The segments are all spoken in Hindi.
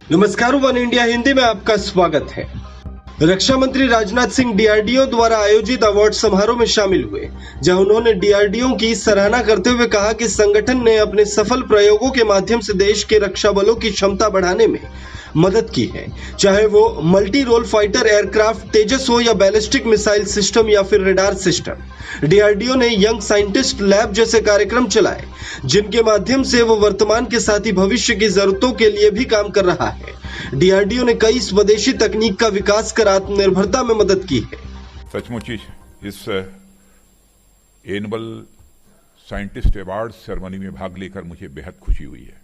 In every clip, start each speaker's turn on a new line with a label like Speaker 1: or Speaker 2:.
Speaker 1: नमस्कार, वन इंडिया हिंदी में आपका स्वागत है। रक्षा मंत्री राजनाथ सिंह डीआरडीओ द्वारा आयोजित अवार्ड समारोह में शामिल हुए, जहां उन्होंने डीआरडीओ की सराहना करते हुए कहा कि संगठन ने अपने सफल प्रयोगों के माध्यम से देश के रक्षा बलों की क्षमता बढ़ाने में मदद की है, चाहे वो मल्टी रोल फाइटर एयरक्राफ्ट तेजस हो या बैलिस्टिक मिसाइल सिस्टम या फिर रडार सिस्टम। डीआरडीओ ने यंग साइंटिस्ट लैब जैसे कार्यक्रम चलाए, जिनके माध्यम से वो वर्तमान के साथ ही भविष्य की जरूरतों के लिए भी काम कर रहा है। डीआरडीओ ने कई स्वदेशी तकनीक का विकास कर आत्मनिर्भरता में मदद की है।
Speaker 2: सचमुच इस एनुअल साइंटिस्ट अवार्ड सेरेमनी में भाग लेकर मुझे बेहद खुशी हुई है।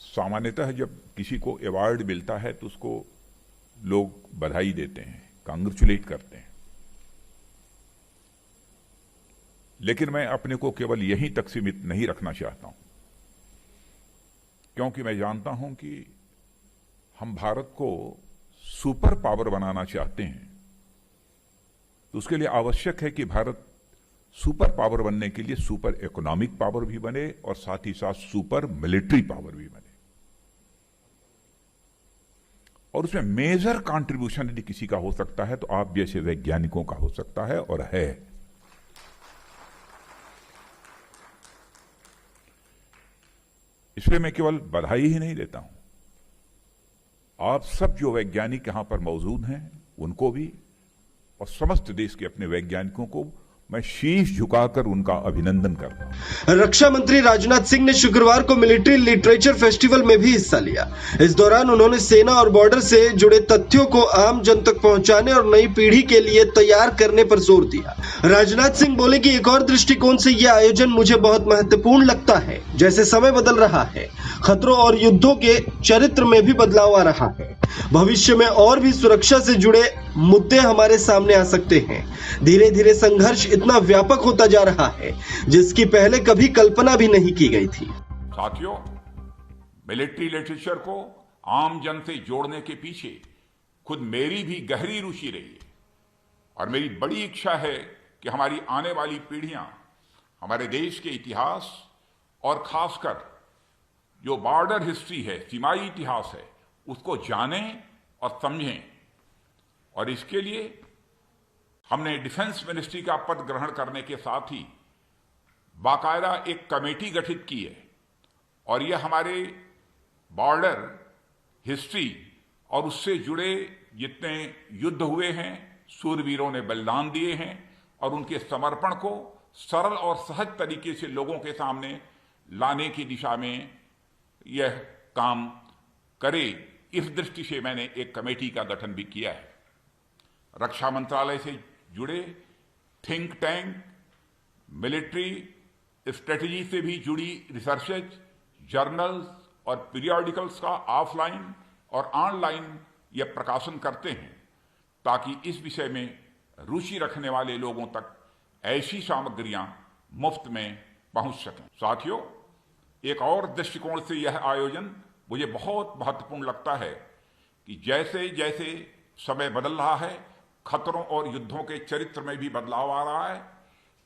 Speaker 2: सामान्यतः जब किसी को अवार्ड मिलता है तो उसको लोग बधाई देते हैं, कांग्रेचुलेट करते हैं, लेकिन मैं अपने को केवल यहीं तक सीमित नहीं रखना चाहता हूं, क्योंकि मैं जानता हूं कि हम भारत को सुपर पावर बनाना चाहते हैं। तो उसके लिए आवश्यक है कि भारत सुपर पावर बनने के लिए सुपर इकोनॉमिक पावर भी बने और साथ ही साथ सुपर मिलिट्री पावर भी बने। और उसमें मेजर कंट्रीब्यूशन यदि किसी का हो सकता है तो आप जैसे वैज्ञानिकों का हो सकता है और है। इसलिए मैं केवल बधाई ही नहीं देता हूं, आप सब जो वैज्ञानिक यहां पर मौजूद हैं उनको भी और समस्त देश के अपने वैज्ञानिकों को मैं शीश झुकाकर उनका अभिनंदन करता हूं।
Speaker 1: रक्षा मंत्री राजनाथ सिंह ने शुक्रवार को मिलिट्री लिटरेचर फेस्टिवल में भी हिस्सा लिया। इस दौरान उन्होंने सेना और बॉर्डर से जुड़े तथ्यों को आम जन तक पहुंचाने और नई पीढ़ी के लिए तैयार करने पर जोर दिया। राजनाथ सिंह बोले कि एक और दृष्टिकोण से यह आयोजन मुझे बहुत महत्वपूर्ण लगता है। जैसे समय बदल रहा है, खतरों और युद्धों के चरित्र में भी बदलाव आ रहा है। भविष्य में और भी सुरक्षा से जुड़े मुद्दे हमारे सामने आ सकते हैं। धीरे धीरे संघर्ष इतना व्यापक होता जा रहा है जिसकी पहले कभी कल्पना भी नहीं की गई थी।
Speaker 2: साथियों, मिलिट्री लिटरेचर को आम जन से जोड़ने के पीछे खुद मेरी भी गहरी रुचि रही है और मेरी बड़ी इच्छा है कि हमारी आने वाली पीढ़ियां हमारे देश के इतिहास और खासकर जो बॉर्डर हिस्ट्री है, सीमाई इतिहास है, उसको जानें और समझें। और इसके लिए हमने डिफेंस मिनिस्ट्री का पद ग्रहण करने के साथ ही बाकायदा एक कमेटी गठित की है और यह हमारे बॉर्डर हिस्ट्री और उससे जुड़े जितने युद्ध हुए हैं, सूरवीरों ने बलिदान दिए हैं और उनके समर्पण को सरल और सहज तरीके से लोगों के सामने लाने की दिशा में यह काम करे, इस दृष्टि से मैंने एक कमेटी का गठन भी किया है। रक्षा मंत्रालय से जुड़े थिंक टैंक, मिलिट्री स्ट्रेटजी से भी जुड़ी रिसर्चेज, जर्नल्स और पीरियोडिकल्स का ऑफलाइन और ऑनलाइन ये प्रकाशन करते हैं ताकि इस विषय में रुचि रखने वाले लोगों तक ऐसी सामग्रियां मुफ्त में पहुंच सकें। साथियों, एक और दृष्टिकोण से यह आयोजन मुझे बहुत महत्वपूर्ण लगता है कि जैसे जैसे समय बदल रहा है, खतरों और युद्धों के चरित्र में भी बदलाव आ रहा है।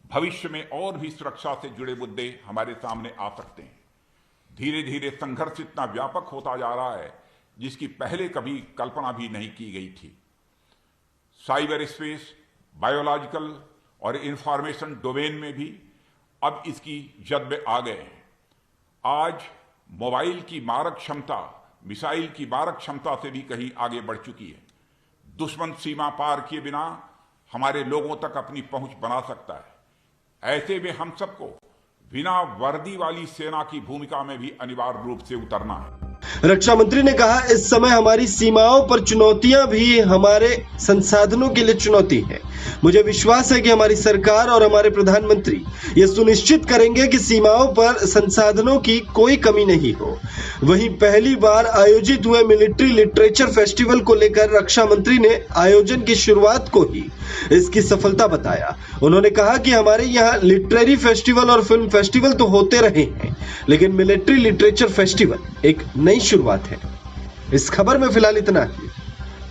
Speaker 2: भविष्य में और भी सुरक्षा से जुड़े मुद्दे हमारे सामने आ सकते हैं। धीरे धीरे संघर्ष इतना व्यापक होता जा रहा है जिसकी पहले कभी कल्पना भी नहीं की गई थी। साइबर स्पेस, बायोलॉजिकल और इंफॉर्मेशन डोमेन में भी अब इसकी जद में आ गए हैं। आज मोबाइल की मारक क्षमता मिसाइल की मारक क्षमता से भी कहीं आगे बढ़ चुकी है। दुश्मन सीमा पार किए बिना हमारे लोगों तक अपनी पहुंच बना सकता है। ऐसे में हम सबको बिना वर्दी वाली सेना की भूमिका में भी अनिवार्य रूप से उतरना है।
Speaker 1: रक्षा मंत्री ने कहा, इस समय हमारी सीमाओं पर चुनौतियां भी हमारे संसाधनों के लिए चुनौती है। मुझे विश्वास है कि हमारी सरकार और हमारे प्रधानमंत्री ये सुनिश्चित करेंगे कि सीमाओं पर संसाधनों की कोई कमी नहीं हो। वहीं पहली बार आयोजित हुए मिलिट्री लिटरेचर फेस्टिवल को लेकर रक्षा मंत्री ने आयोजन की शुरुआत को ही इसकी सफलता बताया। उन्होंने कहा कि हमारे यहाँ लिटरेरी फेस्टिवल और फिल्म फेस्टिवल तो होते रहे हैं, लेकिन मिलिट्री लिटरेचर फेस्टिवल एक नई शुरुआत है। इस खबर में फिलहाल इतना ही।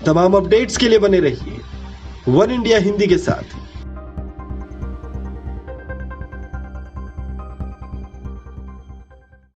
Speaker 1: तमाम अपडेट्स के लिए बने रहिए वन इंडिया हिंदी के साथ।